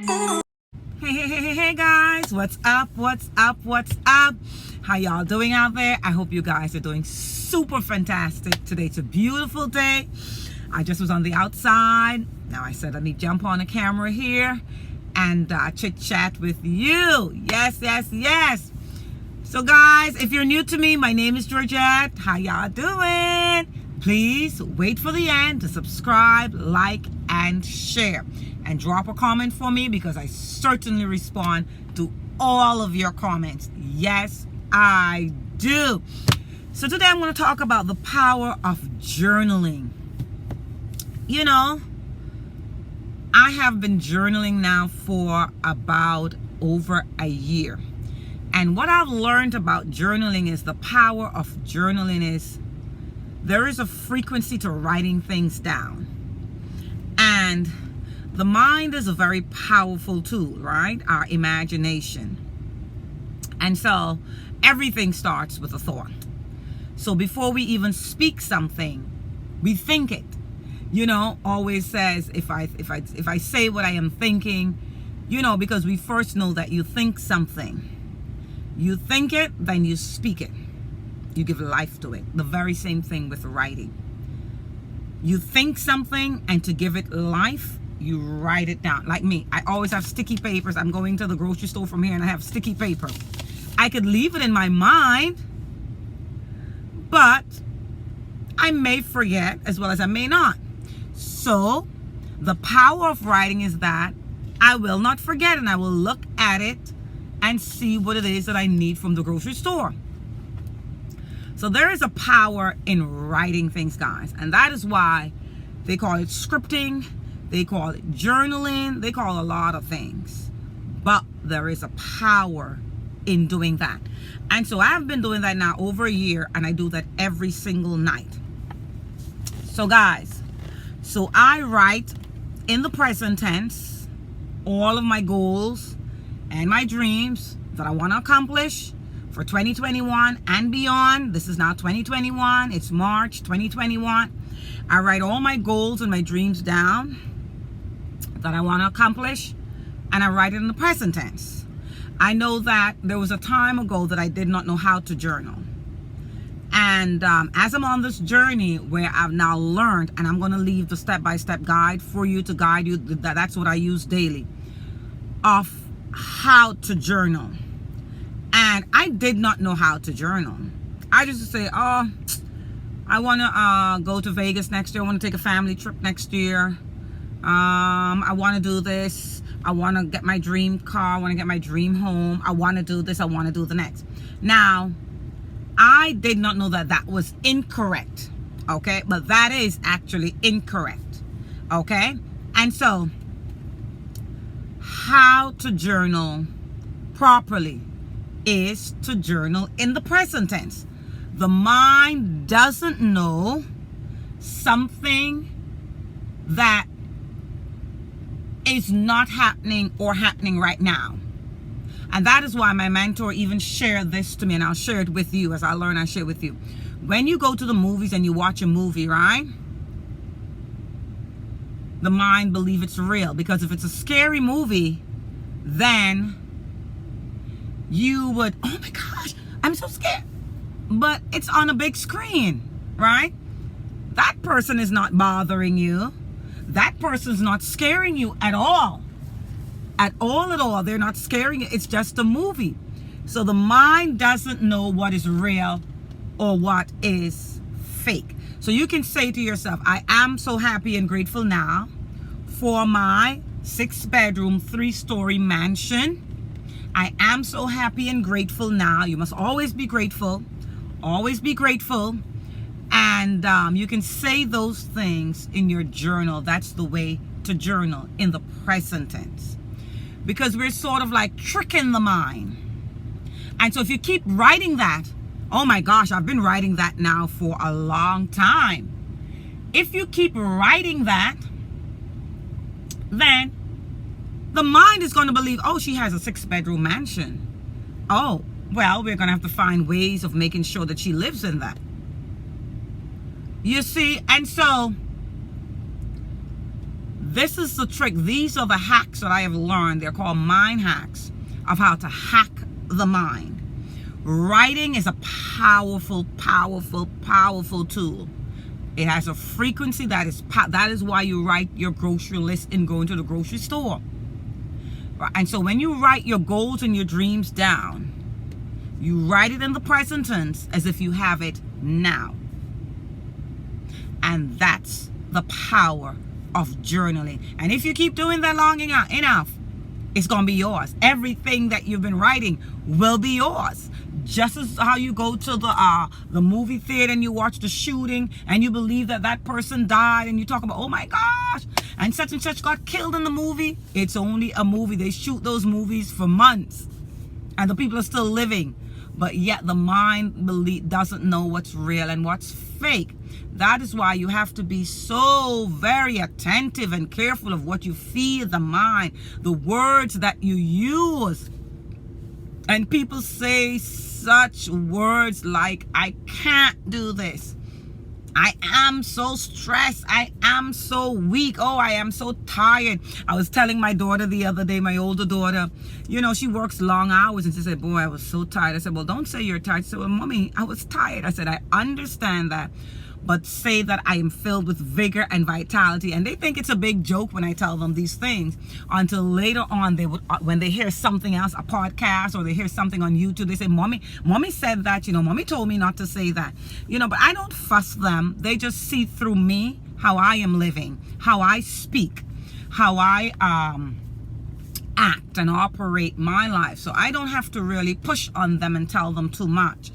Hey guys, what's up? How y'all doing out there? I hope you guys are doing super fantastic. Today's a beautiful day. I just was on the outside. Now I said I need to jump on the camera here and chit chat with you. Yes. So guys, if you're new to me, my name is Georgette. How y'all doing? Please wait for the end to subscribe, like, and share. And drop a comment for me because I certainly respond to all of your comments. Yes, I do. So today I'm going to talk about the power of journaling. You know, I have been journaling now for about over a year. And what I've learned about journaling is the power of journaling is there is a frequency to writing things down. And the mind is a very powerful tool, right? Our imagination. And so everything starts with a thought. So before we even speak something, we think it. You know, always says if I say what I am thinking, you know, because we first know that you think something. You think it, then you speak it. You give life to it. The very same thing with writing. You think something, and to give it life, you write it down. Like me, I always have sticky papers. I'm going to the grocery store from here and I have sticky paper. I could leave it in my mind, but I may forget as well as I may not. So the power of writing is that I will not forget, and I will look at it and see what it is that I need from the grocery store. So there is a power in writing things, guys. And that is why they call it scripting. They call it journaling. They call a lot of things. But there is a power in doing that. And so I've been doing that now over a year, and I do that every single night. So guys, so I write in the present tense all of my goals and my dreams that I want to accomplish for 2021 and beyond. This is now 2021. It's March 2021. I write all my goals and my dreams down that I want to accomplish, and I write it in the present tense. I know that there was a time ago that I did not know how to journal. And as I'm on this journey where I've now learned, and I'm going to leave the step-by-step guide for you to guide you, that's what I use daily, of how to journal. And I did not know how to journal. I just say, oh, I want to go to Vegas next year. I want to take a family trip next year. I want to do this. I want to get my dream car. I want to get my dream home. I want to do this. I want to do the next. Now, I did not know that that was incorrect. Okay. But that is actually incorrect. Okay. And so, how to journal properly is to journal in the present tense. The mind doesn't know something that is not happening or happening right now. And that is why my mentor even shared this to me, and I'll share it with you as I learn. I share with you. When you go to the movies and you watch a movie, right? The mind believes it's real, because if it's a scary movie, then you would, oh my gosh, I'm so scared. But it's on a big screen, right? That person is not bothering you. That person's not scaring you at all. At all. They're not scaring you. It's just a movie. So the mind doesn't know what is real or what is fake. So you can say to yourself, I am so happy and grateful now for my 6-bedroom, 3-story mansion. I am so happy and grateful now. You must always be grateful. Always be grateful. And you can say those things in your journal. That's the way to journal, in the present tense. Because we're sort of like tricking the mind. And so if you keep writing that, oh my gosh, I've been writing that now for a long time. If you keep writing that, then the mind is going to believe, oh, she has a 6-bedroom mansion. Oh, well, we're going to have to find ways of making sure that she lives in that. You see, and so This is the trick. These are the hacks that I have learned. They're called mind hacks of how to hack the mind. Writing is a powerful, powerful, powerful tool. It has a frequency that is why you write your grocery list in going to the grocery store. And so when you write your goals and your dreams down, you write it in the present tense as if you have it now. And that's the power of journaling. And if you keep doing that long enough, it's going to be yours. Everything that you've been writing will be yours. Just as how you go to the movie theater and you watch the shooting and you believe that that person died and you talk about, oh my gosh, and such got killed in the movie. It's only a movie. They shoot those movies for months and the people are still living. But yet the mind doesn't know what's real and what's fake. That is why you have to be so very attentive and careful of what you feed the mind, the words that you use. And people say such words like, I can't do this. I am so stressed. I am so weak. Oh, I am so tired. I was telling my daughter the other day, my older daughter, you know, she works long hours. And she said, boy, I was so tired. I said, well, don't say you're tired. She said, well, Mommy, I was tired. I said, I understand that. But say that I am filled with vigor and vitality. And they think it's a big joke when I tell them these things, until later on they would, when they hear something else, a podcast, or they hear something on YouTube, they say, Mommy said that, you know, Mommy told me not to say that, you know. But I don't fuss them. They just see through me how I am living, how I speak, how I act and operate my life. So I don't have to really push on them and tell them too much.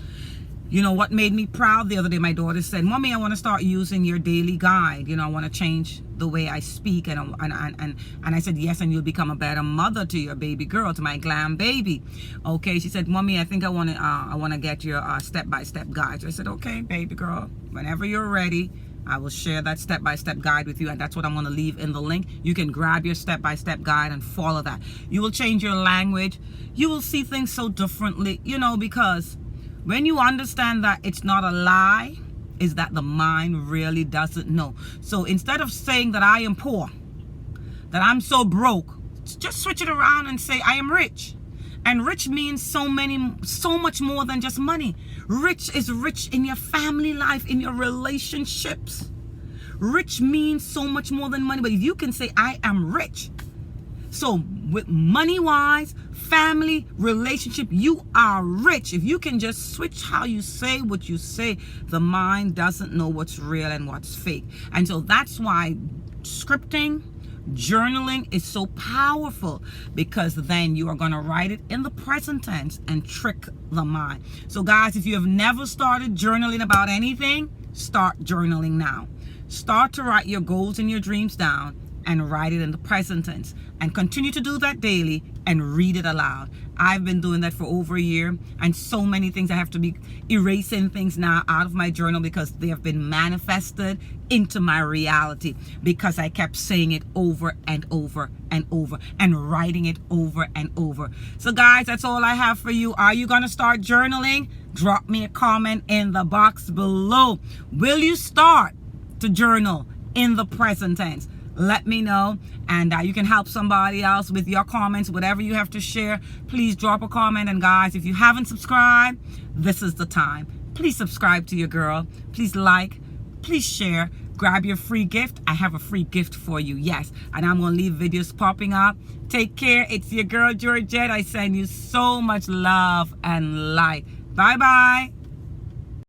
You know what made me proud the other day? My daughter said, Mommy, I want to start using your daily guide. You know, I want to change the way I speak. And I said, yes, and you'll become a better mother to your baby girl, to my glam baby. Okay, she said, Mommy, I think I want to get your step-by-step guide. So I said, okay, baby girl, whenever you're ready, I will share that step-by-step guide with you. And that's what I'm going to leave in the link. You can grab your step-by-step guide and follow that. You will change your language. You will see things so differently, you know, because when you understand that it's not a lie, is that the mind really doesn't know. So instead of saying that I am poor, that I'm so broke, just switch it around and say I am rich. And rich means so much more than just money. Rich is rich in your family life, in your relationships. Rich means so much more than money. But if you can say I am rich, so with money-wise, family, relationship, you are rich. If you can just switch how you say what you say, the mind doesn't know what's real and what's fake. And so that's why scripting, journaling is so powerful, because then you are going to write it in the present tense and trick the mind. So guys, if you have never started journaling about anything, start journaling now. Start to write your goals and your dreams down and write it in the present tense, and continue to do that daily and read it aloud. I've been doing that for over a year, and so many things, I have to be erasing things now out of my journal because they have been manifested into my reality, because I kept saying it over and over and over and writing it over and over. So guys, that's all I have for you. Are you going to start journaling? Drop me a comment in the box below. Will you start to journal in the present tense? Let me know, and you can help somebody else with your comments. Whatever you have to share, please drop a comment. And guys, if you haven't subscribed, this is the time. Please subscribe to your girl. Please like, please share, grab your free gift. I have a free gift for you, yes, and I'm gonna leave videos popping up. Take care. It's your girl Georgette. I send you so much love and light. Bye bye.